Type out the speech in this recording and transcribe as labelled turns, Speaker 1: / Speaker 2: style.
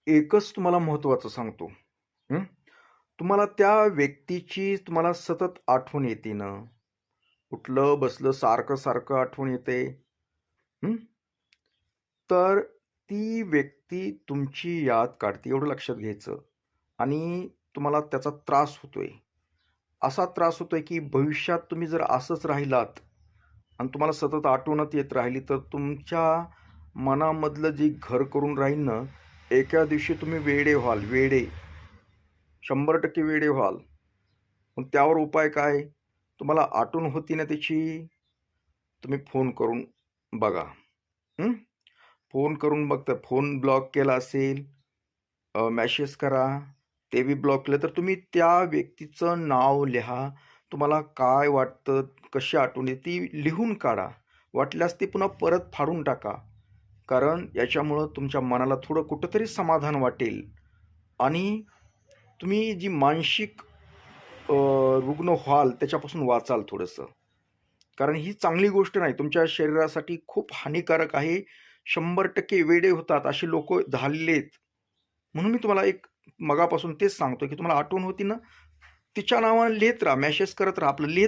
Speaker 1: एकच तुम्हाला महत्त्वाचं सांगतो. हं. तुम्हाला त्या व्यक्तीची तुम्हाला सतत आठवण येते ना, उठलं, बसलं, सारखं-सारखं आठवण येते. हं. तर ती व्यक्ती तुमची याद काढते एवढं लक्षात घ्यायचं आणि तुम्हाला त्याचा त्रास होतोय. असा त्रास होतोय, की भविष्यात तुम्ही जर असंच राहिलात आणि तुम्हाला सतत आठवणच येत राहिली, तर तुमच्या मनामधलं जे घर करून राहील ना, एका दिवशी तुम्ही वेडे व्हाल, वेडे. 100% वेडे व्हाल. मग त्यावर उपाय काय? तुम्हाला आठवण होती ना त्याची, तुम्ही फोन करून बघा. हं. फोन करून बघता फोन ब्लॉक केला असेल, मेसेज करा. ते बी ब्लॉक केलं तर तुम्ही त्या व्यक्तीचं नाव लिहा. तुम्हाला काय वाटतं, कशी आठवण येते ती लिहून काढा. वाटल्यास ती पुन्हा परत फाडून टाका. कारण याच्यामुळं तुमच्या मनाला थोडं कुठेतरी समाधान वाटेल आणि तुम्ही जी मानसिक रुग्ण व्हाल त्याच्यापासून वाचाल थोडंसं. कारण ही चांगली गोष्ट नाही. तुमच्या शरीरासाठी खूप हानिकारक आहे. 100% वेडे होतात असे लोकं झालेले आहेत. म्हणून मी तुम्हाला एक मगापासून तेच सांगतोय, की तुम्हाला आठवण होती ना, तिच्या नावाने लिहीत राहा, मेसेज करत राहा. आपलं लिहीत